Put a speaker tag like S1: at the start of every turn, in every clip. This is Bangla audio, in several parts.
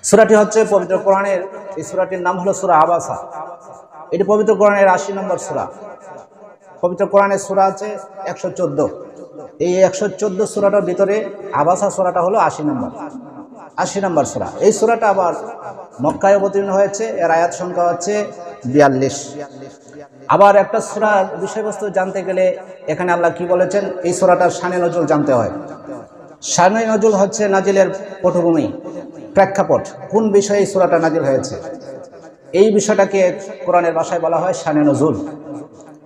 S1: সূরাটি হচ্ছে পবিত্র কোরআনের, এই সূরাটির নাম হলো সূরা আবাসা। এটি পবিত্র কোরআনের ৮০ নম্বর সূরা। পবিত্র কোরআনের সূরা আছে ১১৪। এই ১১৪ সূরাটার ভিতরে আবাসা সূরাটা হলো ৮০ নম্বর সূরা। এই সূরাটা আবার মক্কায় অবতীর্ণ হয়েছে। এর আয়াত সংখ্যা হচ্ছে ৪২। আবার একটা সূরার বিষয়বস্তু জানতে গেলে এখানে আল্লাহ কি বলেছেন, এই সূরাটার শানে নজুল জানতে হয়। শানে নজুল হচ্ছে নাজিলের পটভূমি, প্রেক্ষাপট, কোন বিষয়ে এই সূরাটা নাজিল হয়েছে, এই বিষয়টাকে কোরআনের ভাষায় বলা হয় শানে নজুল।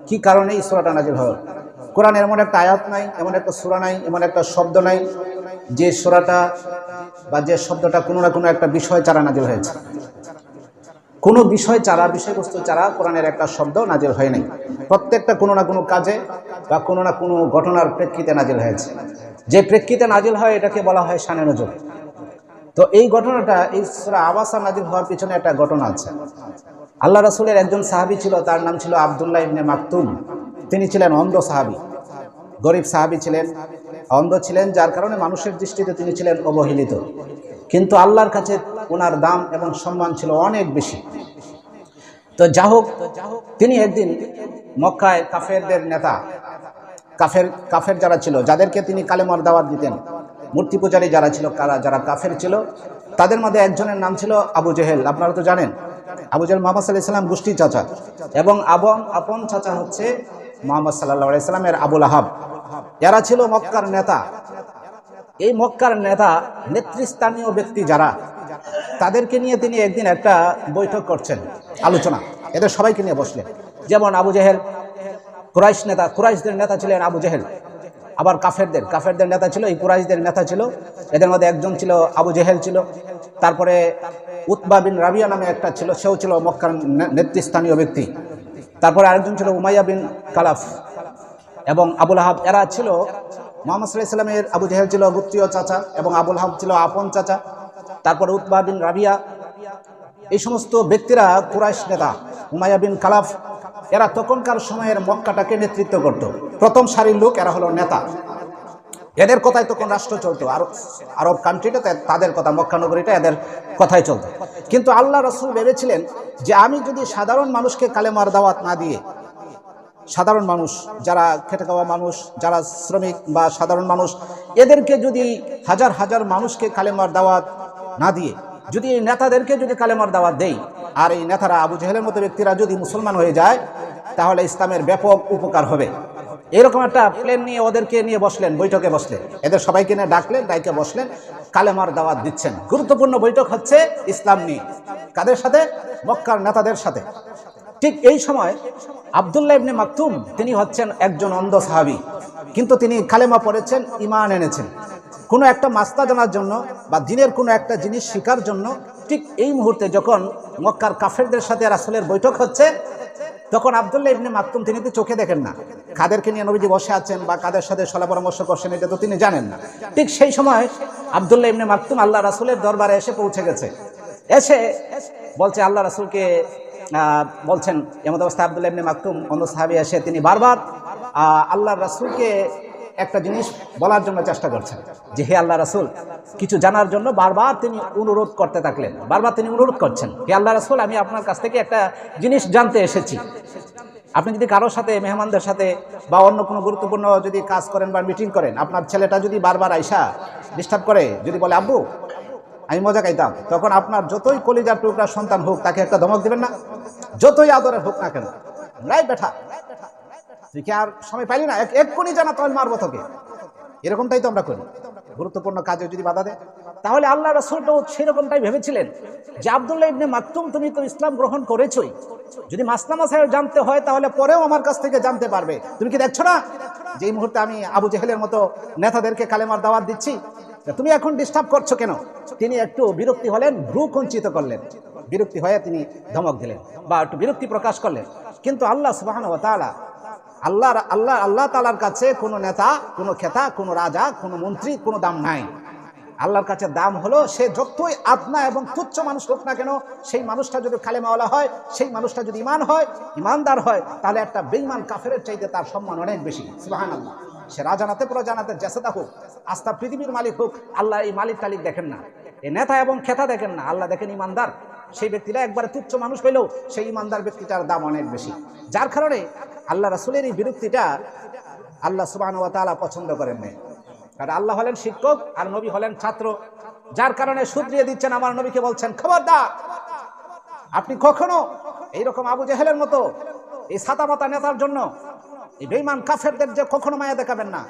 S1: কি কারণে এই সূরাটা নাজিল হয়? কোরআনে এমন একটা আয়াত নাই, এমন একটা সূরা নাই, এমন একটা শব্দ নাই যে সূরাটা বা যে শব্দটা কোনো না কোনো একটা বিষয় ছাড়া নাজিল হয়েছে। কোনো বিষয় ছাড়া, বিষয়বস্তু ছাড়া কোরআনের একটা শব্দ নাজিল হয় নাই। প্রত্যেকটা কোনো না কোনো কাজে বা কোনো না কোনো ঘটনার প্রেক্ষিতে নাজিল হয়েছে। যে প্রেক্ষিতে নাজিল হয় এটাকে বলা হয় শানে নজুল। তো এই ঘটনাটা, এই সূরা আবাসা নাজিল হওয়ার পিছনে একটা ঘটনা আছে। আল্লাহ রাসূলের একজন সাহাবী ছিল, তার নাম ছিল আব্দুল্লাহ ইবনে মাকতুম। তিনি ছিলেন অন্ধ সাহাবী, গরিব সাহাবী ছিলেন, অন্ধ ছিলেন, যার কারণে মানুষের দৃষ্টিতে তিনি ছিলেন অবহেলিত। কিন্তু আল্লাহর কাছে ওনার দাম এবং সম্মান ছিল অনেক বেশি। তো যা হোক, তিনি একদিন মক্কায় কাফেরদের নেতা, কাফের যারা ছিল, যাদেরকে তিনি কালেমার দাওয়াত দিতেন, মূর্তি পূজারী যারা ছিল, যারা কাফের ছিল, তাদের মধ্যে একজনের নাম ছিল আবু জেহেল। আপনারা তো জানেন আবু জেহেল মুহাম্মদ সাল্লাল্লাহু আলাইহি ওয়াসাল্লাম গোষ্ঠীর চাচা, এবং আপন চাচা হচ্ছে মুহাম্মদ সাল্লাল্লাহু আলাইহি ওয়াসাল্লামের আবু লাহাব। এরা ছিল মক্কার নেতা। এই মক্কার নেতা, নেতৃস্থানীয় ব্যক্তি যারা, তাদেরকে নিয়ে তিনি একদিন একটা বৈঠক করছেন, আলোচনা। এদের সবাইকে নিয়ে বসলেন। যেমন আবু জেহেল কুরাইশ নেতা, কুরাইশদের নেতা ছিলেন আবু জেহেল। আবার কাফেরদের নেতা ছিল, এই কুরাইশদের নেতা ছিল। এদের মধ্যে একজন ছিল আবু জেহেল ছিল। তারপরে উতবা বিন রাবিয়া নামে একটা ছিল, সেও ছিল মক্কার নেতৃস্থানীয় ব্যক্তি। তারপরে আরেকজন ছিল উমাইয়া বিন কালাফ এবং আবুল আহাব। এরা ছিল মুহাম্মদ সাল্লাল্লাহু আলাইহি ওয়াসাল্লামের, আবু জেহেল ছিল গোত্রীয় চাচা এবং আবুল আহাব ছিল আপন চাচা। তারপরে উতবা বিন রাবিয়া, এই সমস্ত ব্যক্তিরা কুরাইশ নেতা। উমাইয়া বিন কালাফ, এরা তখনকার সময়ের মক্কাটাকে নেতৃত্ব করত। প্রথম সারির লোক, এরা হলো নেতা। এদের কথাই তখন রাষ্ট্র চলতো, আরব কান্ট্রিটা তাদের কথা, মক্কা নগরীটা এদের কথাই চলতো। কিন্তু আল্লাহ রাসূল ভেবেছিলেন যে আমি যদি সাধারণ মানুষকে কালেমার দাওয়াত না দিয়ে, সাধারণ মানুষ যারা খেটে খাওয়া মানুষ, যারা শ্রমিক বা সাধারণ মানুষ, এদেরকে যদি হাজার হাজার মানুষকে কালেমার দাওয়াত না দিয়ে, যদি এই নেতাদেরকে যদি কালেমার দাওয়াত দেই, আর এই নেতারা আবু জেহেলের মতো ব্যক্তিরা যদি মুসলমান হয়ে যায়, তাহলে ইসলামের ব্যাপক উপকার হবে। এরকম একটা প্ল্যান নিয়ে ওদেরকে নিয়ে বসলেন, বৈঠকে বসলেন। এদের সবাইকে নিয়ে ডাকলেন, ডাইকে বসলেন, কালেমার দাওয়াত দিচ্ছেন। গুরুত্বপূর্ণ বৈঠক হচ্ছে ইসলাম নিয়ে। কাদের সাথে? মক্কার নেতাদের সাথে। ঠিক এই সময় আব্দুল্লাহ ইবনে মাকতুম, তিনি হচ্ছেন একজন অন্ধ সাহাবী, কিন্তু তিনি কালেমা পড়েছেন, ঈমান এনেছেন কোনো একটা মাসলা জানার জন্য বা দ্বীনের কোনো একটা জিনিস শেখার জন্য। ঠিক এই মুহূর্তে যখন মক্কার কাফেরদের সাথে রাসূলের বৈঠক হচ্ছে, তখন আব্দুল্লাহ ইবনে মাকতুম, তিনি তো চোখে দেখেন না কাদেরকে নিয়ে নবীজি বসে আছেন বা কাদের সাথে সলা পরামর্শ করছেন, এটা তো তিনি জানেন না। ঠিক সেই সময় আব্দুল্লাহ ইবনে মাকতুম আল্লাহ রাসূলের দরবারে এসে পৌঁছে গেছে। এসে বলছে, আল্লাহ রাসূলকে বলছেন, এমন অবস্থায় আব্দুল্লাহ ইবনে মাকতুম অন্য সাহাবী এসে তিনি বারবার আল্লাহর রাসূলকে একটা জিনিস বলার জন্য চেষ্টা করছেন, যে হে আল্লাহ রাসূল, কিছু জানার জন্য বারবার তিনি অনুরোধ করতে থাকলেন। বারবার তিনি অনুরোধ করছেন, হে আল্লাহ রাসূল, আমি আপনার কাছ থেকে একটা জিনিস জানতে এসেছি। আপনি যদি কারোর সাথে, মেহমানদের সাথে বা অন্য কোনো গুরুত্বপূর্ণ যদি কাজ করেন বা মিটিং করেন, আপনার ছেলেটা যদি বারবার আইসা ডিস্টার্ব করে, যদি বলে আব্বু আমি মজা খাইতাম, তখন আপনার যতই কলিজার টুকরা সন্তান হোক, তাকে একটা ধমক দিবেন না? যতই আদরের হোক না কেন, নাই বেটা তুই কি আর সময় পাইলি না, এক্ষুনি জানা তোর মারবো তোকে। এরকমটাই তো আমরা করি গুরুত্বপূর্ণ কাজে যদি বাধা দেয়। তাহলে আল্লাহ রাসূলটাও সেরকমটাই ভেবেছিলেন যে আব্দুল্লাহ ইবনে মাকতুম, তুমি তো ইসলাম গ্রহণ করেছই, যদি মাসলা মাসাইল জানতে হয় তাহলে পরেও আমার কাছ থেকে জানতে পারবে। তুমি কি দেখছো না যে এই মুহূর্তে আমি আবু জেহেলের মতো নেতাদেরকে কালেমার দাওয়াত দিচ্ছি, তুমি এখন ডিস্টার্ব করছো কেন? তিনি একটু বিরক্তি হলেন, ভ্রু কুঞ্চিত করলেন, বিরক্তি হয়ে তিনি ধমক দিলেন বা একটু বিরক্তি প্রকাশ করলেন। কিন্তু আল্লাহ সুবহানাহু ওয়া তাআলা, আল্লাহ তাআলার কাছে কোনো নেতা, কোনো খেতা, কোনো রাজা, কোনো মন্ত্রী কোনো দাম নাই। আল্লাহর কাছে দাম হলো সে যতই আদনা এবং তুচ্ছ মানুষ হোক না কেন, সেই মানুষটা যদি কালেমাওয়ালা হয়, সেই মানুষটা যদি ইমানদার হয়, তাহলে একটা বেঈমান কাফেরের চাইতে তার সম্মান অনেক বেশি। সুবহানাল্লাহ। সে রাজানাতে প্রজানাতে জেসেদা হোক, আস্থা পৃথিবীর মালিক হোক, আল্লাহ এই মালিক টালিক দেখেন না। এই নেতা এবং খেতা দেখেন না, আল্লাহ দেখেন ইমানদার। সেই ব্যক্তিটা একবারে তুচ্ছ মানুষ হইলেও সেই ইমানদার ব্যক্তিটার দাম অনেক বেশি। যার কারণে আল্লাহ রাসূলের এই বিরক্তিটা আল্লাহ সুবহানাহু ওয়া তাআলা পছন্দ করেন না। কারণ আল্লাহ হলেন শিক্ষক আর নবী হলেন ছাত্র, যার কারণে শুধরিয়ে দিচ্ছেন আমার নবীকে, বলছেন খবরদার আপনি কখনো এইরকম আবু জেহেলের মতো এই ছাতামাতা নেতার জন্য, এই বেঈমান কাফেরদের যে কখনো মায়া দেখাবেন না।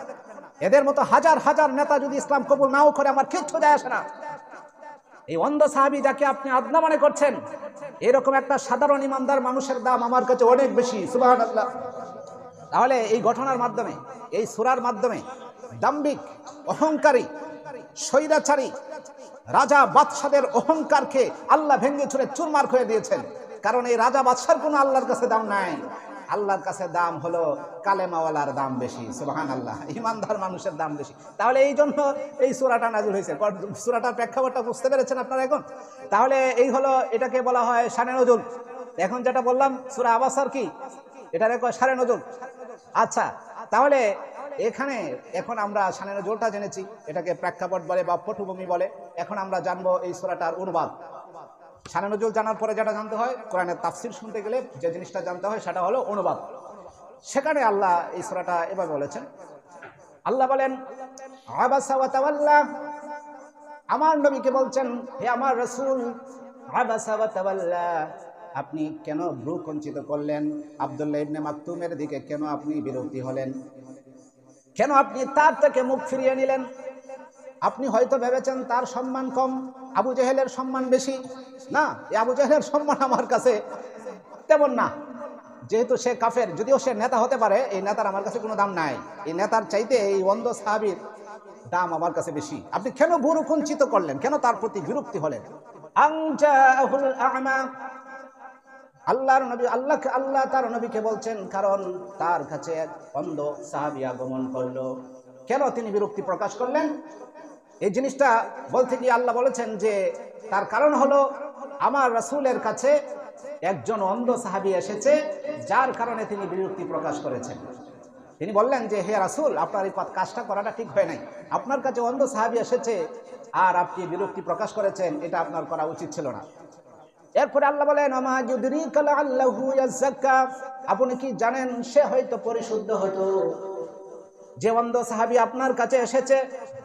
S1: এদের মতো হাজার হাজার নেতা যদি ইসলাম কবুল নাও করে আমার কিচ্ছু যায় আসে না। এই অন্ধ সাহাবী যাকে আপনি আদনা মনে করছেন, এরকম একটা সাধারণ ইমানদার মানুষের দাম আমার কাছে অনেক বেশি। সুবহানাল্লাহ। তাহলে এই ঘটনার মাধ্যমে, এই সূরার মাধ্যমে দাম্ভিক, অহংকারী, স্বৈরাচারী রাজা বাদশাদের অহংকারকে আল্লাহ ভেঙে চুরে চুরমার করে দিয়েছেন। কারণ এই রাজা বাদশার কোনো আল্লাহর কাছে দাম নাই। আল্লাহর কাছে দাম হলো কালেমাওয়ালার দাম বেশি। সুবহানাল্লাহ। ইমানদার মানুষের দাম বেশি। তাহলে এই জন্য এই সূরাটা নাযিল হয়েছে। সূরাটার প্রেক্ষাপটটা বুঝতে পেরেছেন আপনারা এখন? তাহলে এই হলো, এটাকে বলা হয় শানে নজুল। এখন যেটা বললাম সূরা আবাসার কি, এটারে কয় শানে নজুল। আচ্ছা, তাহলে এখানে এখন আমরা শানে নজুলটা জেনেছি, এটাকে প্রেক্ষাপট বলে বা পটভূমি বলে। এখন আমরা জানবো এই সূরাটার অনুবাদ। শানে নজুল জানার পরে যেটা জানতে হয়, কোরআনের তাফসীর শুনতে গেলে যে জিনিসটা জানতে হয় সেটা হলো অনুবাদ। সেখানে আল্লাহ এই সূরাটা এভাবে বলেছেন। আল্লাহ বলেন আবাসা ওয়া তাওয়াল্লা, আমার নবীকে বলছেন, হে আমার রাসূল, আবাসা ওয়া তাওয়াল্লা, আপনি কেন ভ্রু কুঞ্চিত করলেন? আব্দুল্লাহ ইবনে মাকতুমের দিকে কেন আপনি বিরক্তি হলেন? কেন আপনি তার থেকে মুখ ফিরিয়ে নিলেন? আপনি হয়তো ভেবেছেন তার সম্মান কম, আবু জেহেলের সম্মান বেশি। না, এই আবু জেহেলের সম্মান আমার কাছে তেমন না। যেহেতু সে কাফের, যদিও সে নেতা হতে পারে, এই নেতার আমার কাছে কোনো দাম নাই। এই নেতার চাইতে এই অন্ধ সাহাবীর দাম আমার কাছে বেশি। আপনি কেন ভ্রু কুঞ্চিত করলেন? কেন তার প্রতি বিরক্তি হলেন? আনজাহুল আ'মা, আল্লাহর নবী, আল্লাহ তার নবীকে বলছেন, কারণ তার কাছে এক অন্ধ সাহাবী আগমন করলো। কেন তিনি বিরক্তি প্রকাশ করলেন? এই জিনিসটা বলতে গিয়ে আল্লাহ বলেছেন যে তার কারণ হলো আমার রাসূলের কাছে একজন অন্ধ সাহাবী এসেছে, যার কারণে তিনি বিরক্তি প্রকাশ করেছেন। তিনি বললেন যে হে রাসূল, আপনার এই কাজটা করাটা ঠিক হয় নাই। আপনার কাছে অন্ধ সাহাবী এসেছে আর আপনি বিরক্তি প্রকাশ করেছেন, এটা আপনার করা উচিত ছিল না। এরপরে আল্লাহ বলেন আমা যুদরিকা লাআল্লাহু ইয়াযাক্কা, আপনি কি জানেন সে হয়তো পরিশুদ্ধ হতো। যে অন্ধ সাহাবী আপনার কাছে এসেছে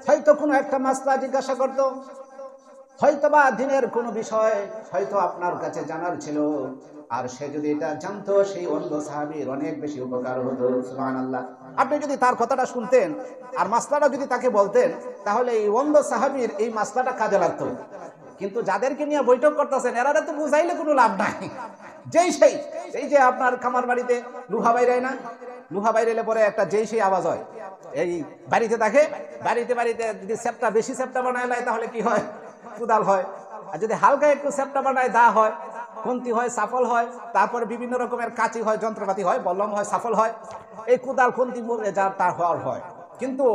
S1: হয়তো কোনো একটা মাসলা জিজ্ঞাসা করত, হয়তোবা দিনের কোনো বিষয় হয়তো আপনার কাছে জানার ছিল, আর সে যদি এটা জানতো সেই অন্ধ সাহাবীর অনেক বেশি উপকার হতো। সুবহানাল্লাহ। আপনি যদি তার কথাটা শুনতেন আর মাসলাটা যদি তাকে বলতেন, তাহলে এই অন্ধ সাহাবীর এই মাসলাটা কাজে লাগতো। কিন্তু যাদেরকে নিয়ে বৈঠক করতেছেন এরা তো বুঝাইলে কোনো লাভ নাই। যেই সেই, এই যে আপনার খামার বাড়িতে লুহা বাইরায় না, লুহা বাইরেলে পরে একটা যেই সেই আওয়াজ হয়। এই বাড়িতে থাকে, বাড়িতে বাড়িতে যদি সেপটা বেশি সেপটা বানায় নেয় তাহলে কি হয়? কুদাল হয়। আর যদি হালকা একটু সেপটা বানায় দা হয়, খুন্তি হয়, সাফল হয়, তারপরে বিভিন্ন রকমের কাঁচি হয়, যন্ত্রপাতি হয়, বল্লম হয়, সাফল হয়। এই কুদাল খুন্তি যার তার হওয়ার হয়। কিন্তু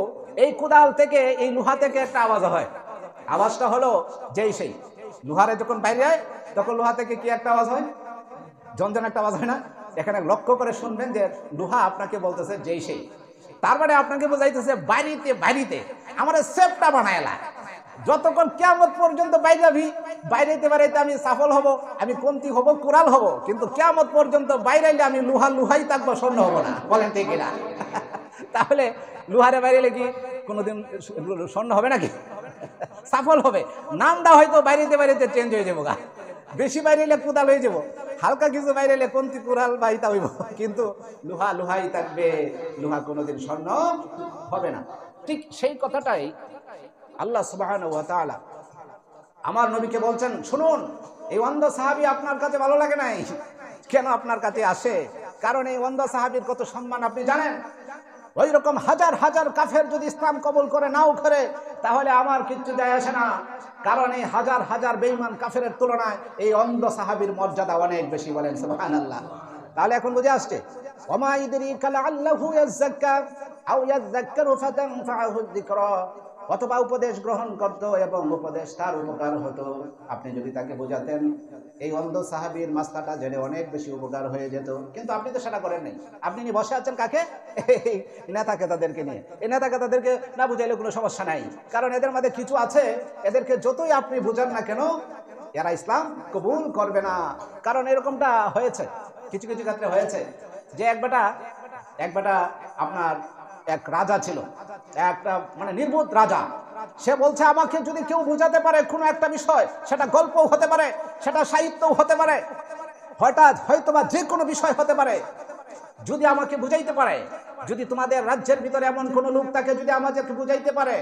S1: এই কুদাল থেকে, এই লোহা থেকে একটা আওয়াজ হয়। আওয়াজটা হলো যেই সেই। লোহারে যখন বাইরে হয় তখন লোহা থেকে কি একটা আওয়াজ হয়? ঝনঝন একটা আওয়াজ হয় না? এখানে লক্ষ্য করে শুনবেন যে লোহা আপনাকে বলতেছে যেই সেই। তার মানে আপনাকে বোঝাইতেছে বাড়িতে বাড়িতে আমার সেপটা বানায়লা, যতক্ষণ কিয়ামত পর্যন্ত বাইরাবি, বাইরেতে বাইরেতে আমি সফল হব, আমি কমতি হব, কুরাল হব, কিন্তু কিয়ামত পর্যন্ত বাইরাইলে আমি লোহাই থাকবো, স্বর্ণ হব না। বলেন ঠিক কিনা? তাহলে লোহারে বাইরেলে কি কোনোদিন স্বর্ণ হবে নাকি? সফল হবে। নামটা হয়তো বাইরেতে বাইরেতে চেঞ্জ হয়ে যাবো গা, বেশি বাইরেলে কুদাল হয়ে যাব, হালকা কিছু বাইরেলে কমতি কুরাল বাইতা হইব, কিন্তু লোহাই থাকবে, লোহা কোনোদিন স্বর্ণ হবে না। ঠিক সেই কথাটাই আল্লাহ সুবহানাহু ওয়া তাআলা আমার নবীকে বলছেন, শুনুন, এই অন্ধ সাহাবী আপনার কাছে ভালো লাগে নাই। কেন আপনার কাছে আসে? কারণ এই অন্ধ সাহাবীর কত সম্মান আপনি জানেন। ওই রকম হাজার হাজার কাফের যদি ইসলাম কবুল করে নাও করে, তাহলে আমার কিচ্ছু যায় আসে না। কারণ এই হাজার হাজার বেঈমান কাফেরের তুলনায় এই অন্ধ সাহাবীর মর্যাদা অনেক বেশি। বলেন সুবহানাল্লাহ। তাহলে এখন বুঝে আসছে, ওমা ইদরিকা লাআল্লাহু ইয়াযাক্কা আও ইয়াযাক্কারু ফাতানফাহু যিকরা, অথবা উপদেশ গ্রহণ করত এবং উপদেশ তার উপকার হতো। আপনি যদি তাকে বোঝাতেন, এই অন্ধ সাহাবীর মাসলাটা জেনে অনেক বেশি উপকার হয়ে যেত, কিন্তু আপনি তো সেটা করেন নাই। আপনি নিয়ে বসে আছেন কাকে? এই নেতাকে তাদেরকে নিয়ে। এই নেতাকে তাদেরকে না বুঝাইলে কোনো সমস্যা নাই, কারণ এদের মধ্যে কিছু আছে, এদেরকে যতই আপনি বুঝান না কেন এরা ইসলাম কবুল করবে না। কারণ এরকমটা হয়েছে, কিছু কিছু ক্ষেত্রে হয়েছে যে এক বেটা আপনার এক রাজা ছিল, একটা মানে নির্বোধ রাজা। সে বলছে আমাকে যদি কেউ বোঝাতে পারে কোনো একটা বিষয়, সেটা গল্পও হতে পারে, সেটা সাহিত্যও হতে পারে, হয়তোবা যে কোনো বিষয় হতে পারে, যদি আমাকে বুঝাইতে পারে, যদি তোমাদের রাজ্যের ভিতরে এমন কোন লোক তাকে যদি আমাদেরকে বুঝাইতে পারে,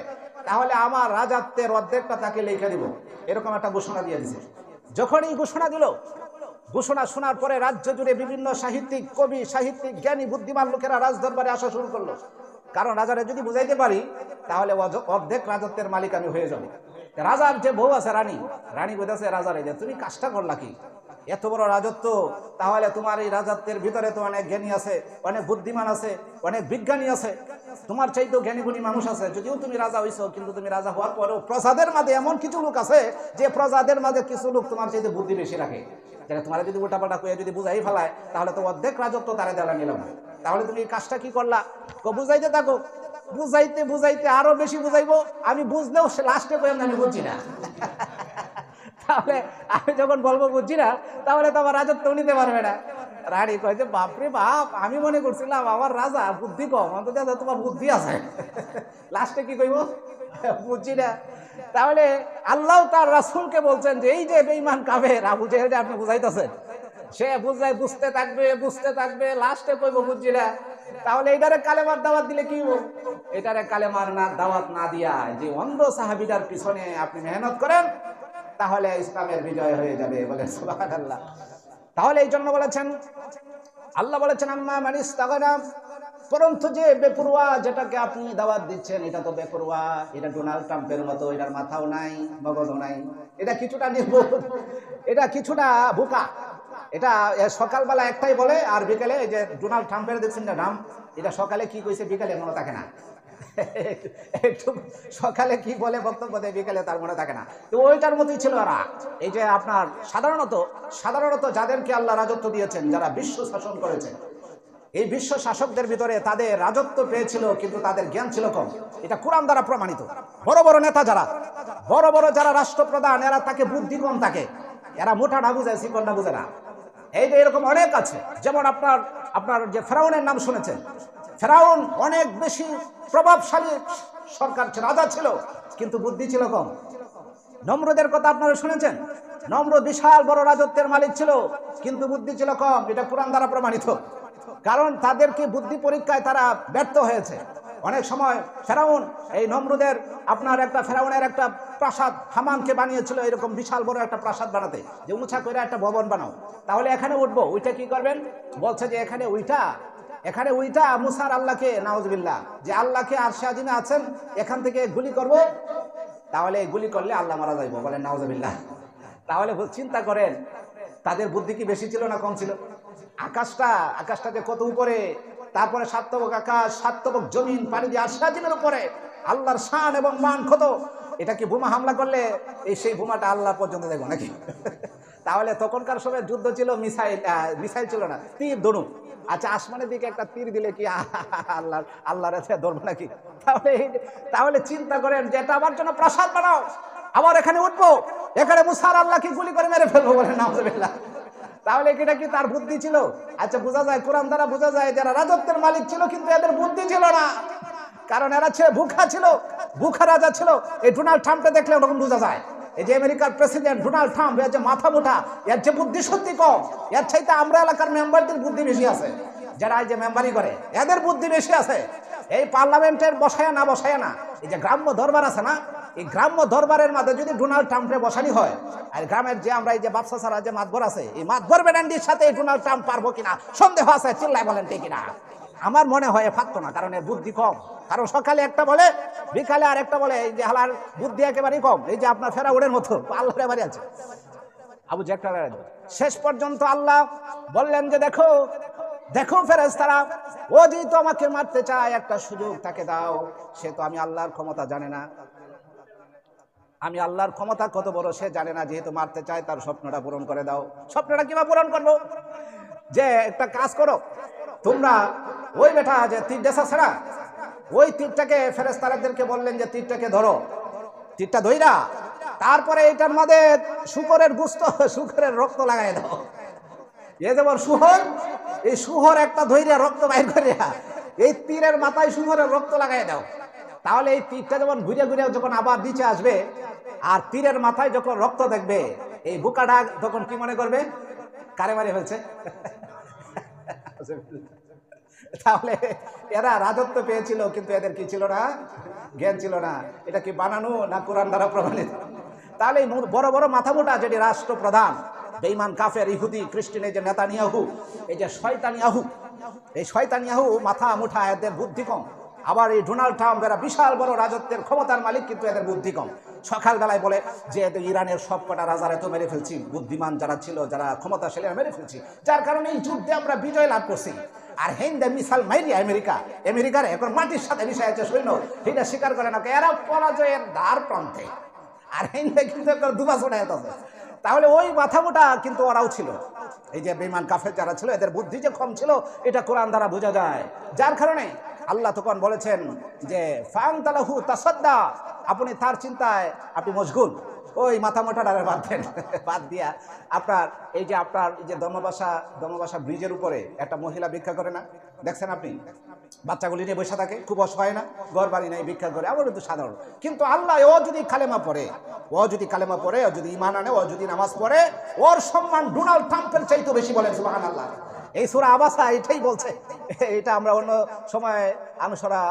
S1: তাহলে আমার রাজত্বের অর্ধেকটা তাকে লিখে দিব। এরকম একটা ঘোষণা দিয়ে দিছে। যখনই ঘোষণা দিল, ঘোষণা শোনার পরে রাজ্য জুড়ে বিভিন্ন সাহিত্যিক, কবি, সাহিত্যিক, জ্ঞানী, বুদ্ধিমান লোকেরা রাজদরবারে আসা শুরু করলো। কারণ রাজারে যদি বুঝাইতে পারি তাহলে অর্ধেক রাজত্বের মালিক আমি হয়ে যাব। রাজার যে বউ আছে রানী বলতেছে রাজারে যে তুমি কাজটা করলা কি, এত বড় রাজত্ব, তাহলে তোমার এই রাজত্বের ভিতরে তো অনেক জ্ঞানী আছে, অনেক বুদ্ধিমান আছে, অনেক বিজ্ঞানী আছে, তোমার চাইতেও জ্ঞানী গুণী মানুষ আছে। যদিও তুমি রাজা হইছো, কিন্তু তুমি রাজা হওয়ার পরেও প্রজাদের মাঝে এমন কিছু লোক আছে যে প্রজাদের মাঝে কিছু লোক তোমার চাইতে বুদ্ধি বেশি রাখে, যেটা তোমার যদি উল্টাপাল্টা করে যদি বুঝাই ফেলায়, তাহলে তো অর্ধেক রাজত্ব তারা দেওয়া নিলাম। তাহলে তুমি এই কাজটা কি করলা? বুঝাইতে থাকো, বুঝাইতে বুঝাইতে আরো বেশি বুঝাইবো, আমি বুঝলেও লাস্টে কই আমি বুঝছি না। তাহলে আমি যখন বলবো বুঝছি না, তাহলে তো আমার রাজত্ব নিতে পারবে না। রানী কয় যে বাপরে বাপ, আমি মনে করছিলাম আমার রাজা বুদ্ধি কম, অন্তত তোমার বুদ্ধি আছে। লাস্টে কি কইব? বুঝছি না। তাহলে আল্লাহ তার রাসূলকে বলছেন যে এই যে বেঈমান কাফের আবু জেহেল আপনি বুঝাইতেছেন, সে বুঝতে থাকবে, লাস্টে কইব বুঝছি না। তাহলে এটারে কালেমার দাওয়াত দিলে কি হইব? এটারে কালেমার দাওয়াত না দিয়া যে অন্ধ সাহাবীদের পিছনে আপনি মেহনত করেন, তাহলে ইসলামের বিজয় হয়ে যাবে। বলেন সুবহানাল্লাহ। তাহলে এই জন্য বলেছেন, আল্লাহ বলেছেন আম্মা মান ইস্তাগনা, পরন্তু যে বেপরোয়া যেটাকে আপনি দাওয়াত দিচ্ছেন, এটা তো বেপরোয়া, এটা ডোনাল্ড ট্রাম্পের মতো, এটার মাথাও নাই, মগজও নাই, এটা কিছুটা নির্বোধ, এটা কিছুটা বোকা। এটা সকালবেলা একটাই বলে আর বিকেলে, এই যে ডোনাল্ড ট্রাম্পের দেখছেন না নাম, এটা সকালে কি কইছে বিকেলে মনে থাকে না। একটু সকালে কি বলে বক্তব্য দেয়, বিকেলে তার মনে থাকে না। তো ওইটার মতোই ছিল ওরা। এই যে আপনার সাধারণত যাদেরকে আল্লাহ রাজত্ব দিয়েছেন, যারা বিশ্ব শাসন করেছেন, এই বিশ্ব শাসকদের ভিতরে তাদের রাজত্ব পেয়েছিল, কিন্তু তাদের জ্ঞান ছিল কম। এটা কোরআন দ্বারা প্রমাণিত। বড় বড় নেতা যারা রাষ্ট্রপ্রধান, এরা তাকে বুদ্ধি কম থাকে, এরা মোটাটা বুঝে, চিকনটা বুঝে না। এই যে এরকম অনেক আছে। যেমন আপনার যে ফেরাউনের নাম শুনেছেন, ফেরাউন অনেক বেশি প্রভাবশালী সরকার রাজা ছিল, কিন্তু বুদ্ধি ছিল কম। নমরুদের কথা আপনারা শুনেছেন, নমরুদ বিশাল বড় রাজত্বের মালিক ছিল, কিন্তু বুদ্ধি ছিল কম। এটা কোরআন দ্বারা প্রমাণিত। কারণ তাদেরকে বুদ্ধি পরীক্ষায় তারা ব্যর্থ হয়েছে। অনেক সময় ফেরাউন, এই নমরুদের ফেরাউনের একটা প্রাসাদ হামানকে বানিয়েছিল, এরকম বিশাল বড় একটা প্রাসাদ বানাতে, যে উঁচা করে একটা ভবন বানাও, তাহলে এখানে উঠবো, ওইটা কি করবেন? বলছে যে এখানে উইটা মুসার আল্লাহকে, নাউজুবিল্লাহ, যে আল্লাহকে আরশে আজিমে আছেন, এখান থেকে গুলি করব, তাহলে গুলি করলে আল্লাহ মারা যাইব। বলেন নাউজুবিল্লাহ। তাহলে চিন্তা করেন, তাদের বুদ্ধি কি বেশি ছিল না কম ছিল? আকাশটা যে কত উপরে, তারপরে সাতবক আকাশ, সাতবক জমিন, পানি দিয়ে আরশে আজিমের উপরে, আল্লাহর শান এবং মান কত। এটা কি বোমা হামলা করলে সেই বোমাটা আল্লাহ পর্যন্ত দেখবো নাকি? তাহলে তখনকার সময় যুদ্ধ ছিল মিসাইল ছিল না, তীর ধনুক। আচ্ছা, আসমানের দিকে একটা তীর দিলে কি আল্লাহর ধরবো নাকি? তাহলে চিন্তা করেন যে এটা আমার জন্য প্রাসাদ বানাও, আবার এখানে উঠবো, এখানে মুসার আল্লাহকে গুলি করে মেরে ফেলবো। বলে নাউজুবিল্লাহ। তাহলে এটা কি তার বুদ্ধি ছিল? আচ্ছা, বোঝা যায়, কোরআন দ্বারা বোঝা যায় যারা রাজত্বের মালিক ছিল, কিন্তু এদের বুদ্ধি ছিল না। কারণ এরা ভুখা রাজা ছিল। এই ডোনাল্ড ট্রাম্পকে দেখলে ওরকম বোঝা যায়। এই যে আমেরিকার প্রেসিডেন্ট ডোনাল্ড ট্রাম্প, এর যে মাথা মোটা, এর যে বুদ্ধি সত্যি কম। এর চাইতে আমরা এলাকার মেম্বারদের বুদ্ধি বেশি আছে, যারা এই যে মেম্বারি করে, এদের বুদ্ধি বেশি আছে। এই পার্লামেন্টের বসায় না, এই যে গ্রাম্য দরবার আছে না, এই গ্রাম্য দরবারের মাঝে যদি ডোনাল্ড ট্রাম্পের বসানি হয়, আর গ্রামের যে আমরা এই যে বাপসা ছাড়া যে মাতবর আছে, এই মাতবর ব্যান্ডির সাথে ডোনাল্ড ট্রাম্প পারবো কিনা সন্দেহ আছে। চিল্লায় বলেন ঠিক কিনা? আমার মনে হয় পারতো না, কারণ এর বুদ্ধি কম। কারণ সকালে একটা বলে, বিকালে আর একটা বলে। এই যে হালার বুদ্ধি একেবারেই কম। এই যে আপনার ফেরাউনের মতো আল্লাহর বাড়ি আছে আবু জেহেল। শেষ পর্যন্ত আল্লাহ বললেন যে দেখো ফেরেশতারা, ও যেহেতু আমাকে মারতে চায়, একটা সুযোগ তাকে দাও। সে তো আমি আল্লাহর ক্ষমতা জানে না, আমি আল্লাহর ক্ষমতা কত বড় সে জানে না, যেহেতু মারতে চায় তার স্বপ্নটা পূরণ করে দাও। স্বপ্নটা কিভাবে পূরণ করবো? যে একটা কাজ করো তোমরা, ওই বেটা যে তীর দেশা ছেড়া, ওই তীরটাকে ফেরেশতাদেরকে বললেন যে তীরটাকে ধরো, তীরটা ধইরা তারপরে এটার মধ্যে শুকরের গুস্ত, শুকরের রক্ত লাগাই দাও। এ যেমন শুহর, এই শুহর একটা ধইরা রক্ত বাইর করিয়া এই তীরের মাথায় শুহরের রক্ত লাগাই দাও। তাহলে এই তীরটা যেমন ঘুরে ঘুরে যখন আবার নিচে আসবে আর তীরের মাথায় যখন রক্ত দেখবে, এই বুকাটা তখন কি মনে করবে? কারে মারি হয়েছে। তাহলে এরা রাজত্ব পেয়েছিল, কিন্তু এদের কি ছিল না? জ্ঞান ছিল না। এটা কি বানানো না কোরআন দ্বারা প্রমাণিত? তাহলে বড় বড় মাথা মোটা যেটি রাষ্ট্রপ্রধান, বেঈমান কাফের ইহুদি খ্রিস্টান, এই যে নেতানিয়াহু, এই যে শয়তানিয়াহু, এই শয়তানিয়াহু মাথা মুঠা, এদের বুদ্ধি কম। আবার এই ডোনাল্ড ট্রাম্প, এরা বিশাল বড় রাজত্বের ক্ষমতার মালিক, কিন্তু এদের বুদ্ধি কম। সকালবেলায় বলে যে ইরানের সব কটা রাজারা তো মেরে ফেলছি, বুদ্ধিমান যারা ছিল, যারা ক্ষমতাশালী মেরে ফেলছি, যার কারণে এই যুদ্ধে আমরা বিজয় লাভ করছি। আর হিন্দে মিসাইল মাইরি আমেরিকার এখন মাটির সাথে মিশে আছে সৈন্য, এটা স্বীকার করে না, এরা পরাজয়ের দ্বার প্রান্তে। আর হিন্দে কিন্তু দুবা ছোড়া আছে। তাহলে ওই মাথা মোটা কিন্তু ওরাও ছিল, এই যে বেঈমান কাফের যারা ছিল, এদের বুদ্ধি যে কম ছিল এটা কোরআন দ্বারা বোঝা যায়। যার কারণে আল্লাহ তখন বলেছেন যে ফান্তালাহু তাসাদ্দা, আপনি তার চিন্তায় আপনি মশগুল, ওই মাথা মোটাটারে বাদ দেন। বাদ দিয়া আপনার এই যে ধর্মবাসা ব্রিজের উপরে একটা মহিলা ভিক্ষা করে না, দেখছেন আপনি? বাচ্চাগুলি নিয়ে বসে থাকে, খুব অসহায় না, ঘর বাড়ি নাই, ভিক্ষা করে, আবার কিন্তু সাধারণ। কিন্তু আল্লাহ ও যদি কালেমা পড়ে, ও যদি ঈমান আনে, ও যদি নামাজ পড়ে, ওর সম্মান ডোনাল্ড ট্রাম্পের চাইতে বেশি। বলেন সুবহানাল্লাহ। এই সূরা আবাসা এটাই বলছে। এটা আমরা অন্য সময়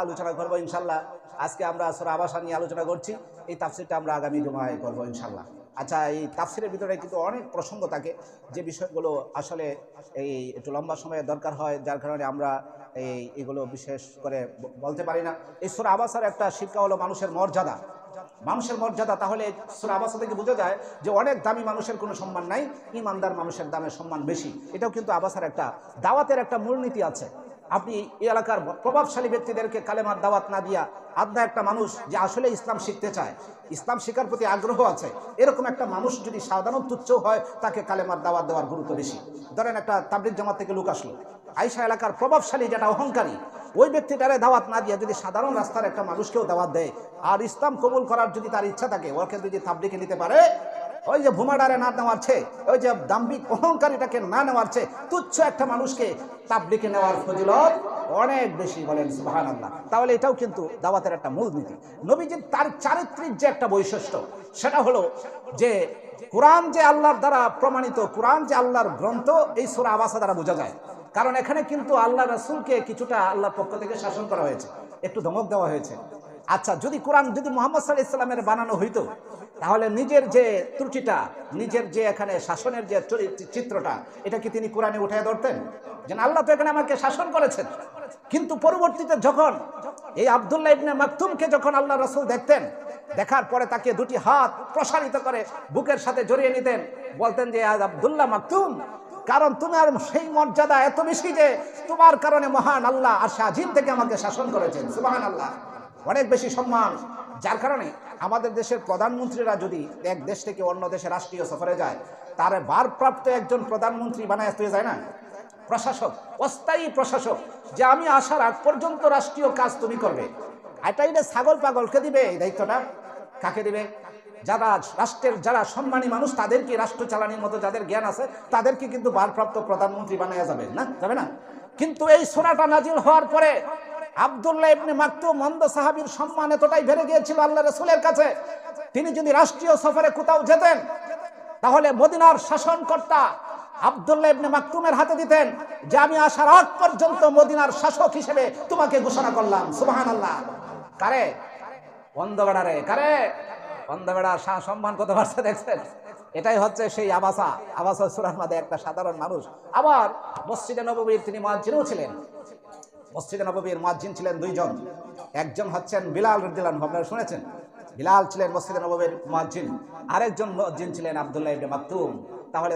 S1: আলোচনা করবো ইনশাল্লাহ। আজকে আমরা সূরা আবাসা নিয়ে আলোচনা করছি, এই তাফসিরটা আমরা আগামী জুমায় করবো ইনশাল্লাহ। আচ্ছা, এই তাফসিরের ভিতরে কিন্তু অনেক প্রসঙ্গ থাকে, যে বিষয়গুলো আসলে এই একটু লম্বা সময়ের দরকার হয়, যার কারণে আমরা এগুলো বিশেষ করে বলতে পারি না। এই সূরা আবাসার একটা শিক্ষা হলো মানুষের মর্যাদা। তাহলে সূরা আবাসা থেকে বোঝা যায় যে অনেক দামি মানুষের কোনো সম্মান নাই, ইমানদার মানুষের দামের সম্মান বেশি। এটাও কিন্তু আবাসার একটা দাওয়াতের একটা মূলনীতি আছে। আপনি এই এলাকার প্রভাবশালী ব্যক্তিদেরকে কালেমার দাওয়াত না দিয়া, আদনা একটা মানুষ যে আসলে ইসলাম শিখতে চায়, ইসলাম শিখার প্রতি আগ্রহ আছে, এরকম একটা মানুষ যদি সাধারণ তুচ্ছ হয়, তাকে কালেমার দাওয়াত দেওয়ার গুরুত্ব বেশি। ধরেন একটা তাবলীগ জামাত থেকে লোক আসলো, আয়েশা এলাকার প্রভাবশালী যেটা অহংকারী, ওই ব্যক্তিটারে দাওয়াত না দিয়ে যদি সাধারণ রাস্তার একটা মানুষকেও দাওয়াত দেয়, আর ইসলাম কবুল করার যদি তার ইচ্ছা থাকে, ওকে যদি তাবলীগে নিতে পারে, ওই যে ভুমাডারে না নেওয়ার চেয়ে, ওই যে দাম্ভিক অহংকারীটাকে না নেওয়ার চেয়ে তুচ্ছ একটা মানুষকে তাবলীগে নেওয়ার ফজিলত অনেক বেশি। বলেন সুবহানাল্লাহ। তাহলে এটাও কিন্তু দাওয়াতের একটা মূলনীতি। নবীজির তার চারিত্রিক যে একটা বৈশিষ্ট্য, সেটা হলো যে কোরআন যে আল্লাহর দ্বারা প্রমাণিত, কোরআন যে আল্লাহর গ্রন্থ, এই সূরা আবাসা দ্বারা বোঝা যায়। কারণ এখানে কিন্তু আল্লাহ রাসূলকে কিছুটা আল্লাহর পক্ষ থেকে শাসন করা হয়েছে, একটু ধমক দেওয়া হয়েছে। আচ্ছা, যদি কোরআন যদি মুহাম্মদ সাল্লাল্লাহু আলাইহি ওয়াসাল্লামের বানানো হইতো, তাহলে নিজের যে ত্রুটিটা, নিজের যে এখানে শাসনের যে চিত্রটা, এটা কি তিনি কোরআনে উঠিয়ে ধরতেন? যেন আল্লাহ তো এখানে আমাকে শাসন করেছেন। কিন্তু পরবর্তীতে যখন এই আব্দুল্লাহ ইবনে মাকতুমকে যখন আল্লাহ রাসূল দেখতেন, দেখার পরে তাকে দুটি হাত প্রসারিত করে বুকের সাথে জড়িয়ে নিতেন, বলতেন যে আব্দুল্লাহ মাকতুম, কারণ তোমার সেই মর্যাদা এত বেশি যে তোমার কারণে মহান আল্লাহ আরশে আজিম থেকে আমাকে শাসন করেছেন। সুবহানাল্লাহ। অনেক বেশি সম্মান। যার কারণে আমাদের দেশের প্রধানমন্ত্রীরা যদি এক দেশ থেকে অন্য দেশে রাষ্ট্রীয় সফরে যায়, তার ভারপ্রাপ্ত একজন প্রধানমন্ত্রী বানায় তুই যায় না, প্রশাসক, অস্থায়ী প্রশাসক, যে আমি আসার আগ পর্যন্ত রাষ্ট্রীয় কাজ তুমি করবে। এটা ছাগল পাগলকে দিবে এই দায়িত্বটা? কাকে দিবে? যারা রাষ্ট্রের যারা সম্মানী মানুষ, তাদেরকে, রাষ্ট্র চালানির মতো যাদের জ্ঞান আছে, তাদেরকে কিন্তু ভারপ্রাপ্ত প্রধানমন্ত্রী বানায়া যাবে না, যাবে না। কিন্তু এই সূরাটা নাজিল হওয়ার পরে আব্দুল্লাহ ইবনে মাকতুম অন্ধ সাহাবীর সম্মান এতটাই বেড়ে গিয়েছিল আল্লাহ রাসূলের কাছে, তিনি যদি রাষ্ট্রীয় সফরে কোথাও যেতেন, তাহলে মদিনার শাসনকর্তা আব্দুল্লাহ ইবনে মাকতুমের হাতে দিতেন যে আমি আসার আগ পর্যন্ত মদিনার শাসক হিসেবে তোমাকে ঘোষণা করলাম। সুবহানাল্লাহ। কারে? অন্ধ বেড়ারে। কারে? অন্ধ বেড়ার সম্মান কত বাড়ছে দেখছেন? এটাই হচ্ছে সেই আবাসা সূরার মধ্যে একটা সাধারণ মানুষ। আবার মসজিদে নববীর তিনি মুয়াজ্জিনও ছিলেন। মসজিদে নববীর মুয়াজ্জিন ছিলেন দুইজন। একজন হচ্ছেন বিলাল রাদিয়াল্লাহু আনহু, আপনারা শুনেছেন? বিলাল ছিলেন মসজিদে নববীর মুয়াজ্জিন। আরেকজন মুয়াজ্জিন ছিলেন আব্দুল্লাহ ইবনে মাকতুম। তাহলে